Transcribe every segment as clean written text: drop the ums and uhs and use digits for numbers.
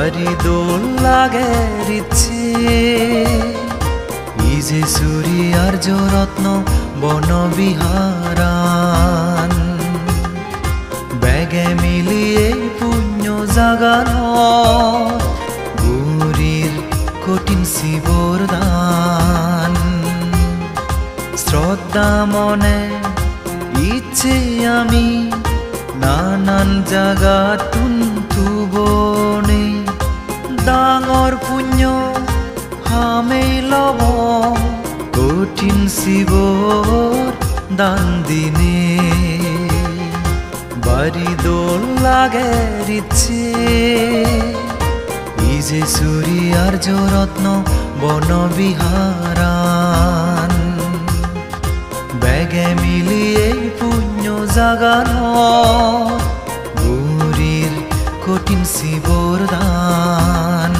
বাড়ি দোল লাগে রিচ্ছে ইজে সুরি আর্য রত্ন বনবিহারান বেগে মিলিয়ে পুণ্য জাগানো গুরির কঠিন শিবর দান শ্রদ্ধা মনে ইচ্ছে আমি নানান জাগা তুনতুবনে ডাঙর পুণ্য হামেই লব কঠিন শিবর দান দিনে বাড়ি দোল লাগে রিচ্ছে ইজে সুরি আর্য রত্ন বনবিহারান বেগে মিলিয়ে পুণ্য জাগানো গুরির কঠিন শিবর দান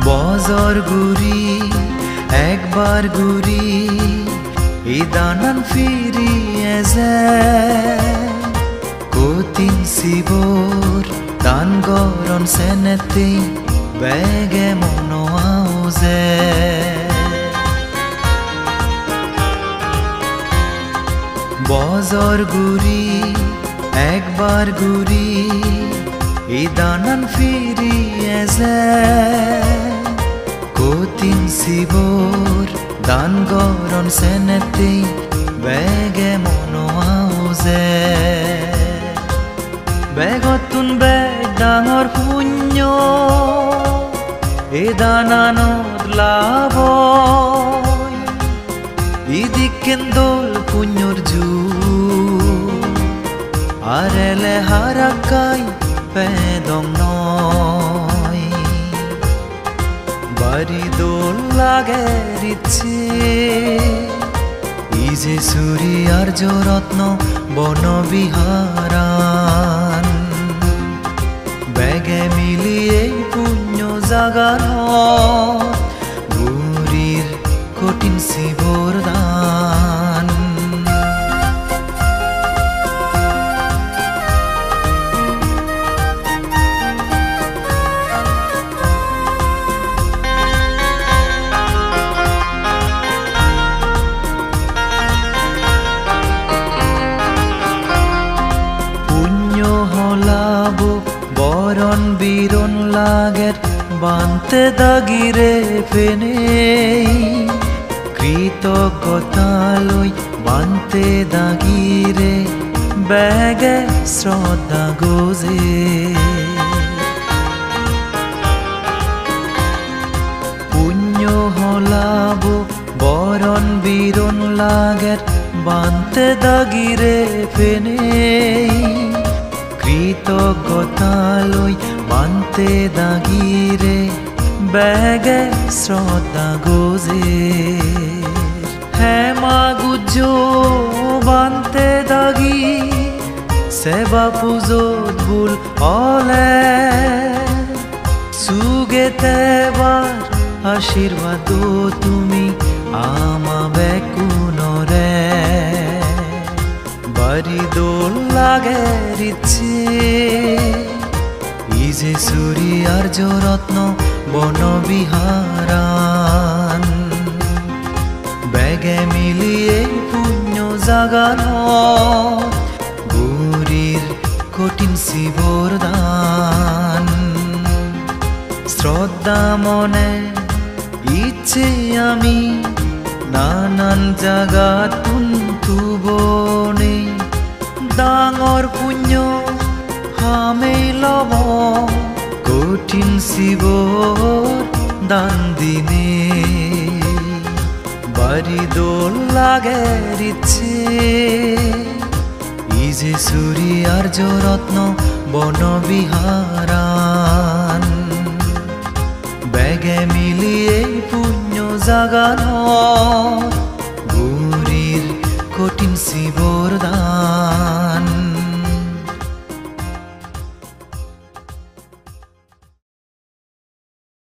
বজর গুরি একবার গুরি ইদানান ফিরিয়ে যায় কঠিন শিবর দান গরণ সেনেতে বেগে মনোয়াও যে বজর গুরি একবার গুরি ইদানান ফিরিয়ে যায় কঠিন শিবর দান গরণ সেনেতে বেগে মনোয়াও যে বেগতুন বেগ ডাঙর পুণ্য এ দানানত লাভ ইদিক কেন্দল পুণ্যর জু আর এলে হারাকাই পেদং নয় বাড়ি দোল লাগে রিচ্ছে ইজে সুরি আর্য রত্ন বনবিহারান বেগে মিলিয়ে পুণ্য জাগানো গুরির কঠিন শিবর দান বরণ বীরণ লাগের বানতে দাগিরে ফেনে কৃতজ্ঞতা লই বানতে দাগিরে বেগে শ্রদ্ধা গোজে পুণ্য হলাব বরণ বীরণ লাগের বানতে দাগিরে ফেনে কৃতজ্ঞতা লই বানতে দাগিরে বেগে শ্রদ্ধা গোজে হেমা গুজ্জ বানতে দাগি সেবা পুজোত ভুল অলে সুগেতে বার আশীর্বাদ তুমি আমা বেকুনরে বাড়ি দোল লাগে রিচ্ছে ইজে সুরি আর্য রত্ন বনবিহারান বেগে মিলিয়ে পুণ্য জাগানো গুরির কঠিন শিবর দান শ্রদ্ধা মনে ইচ্ছে আমি নানান জাগা তুনতুবনে ডাঙর পুণ্য হামেই লব কঠিন শিবর দান দিনে বাড়ি দোল লাগে রিচ্ছে ইজে সুরি আর্য রত্ন বনবিহারান বেগে মিলিয়ে পুণ্য জাগানো গুরির কঠিন শিবর দান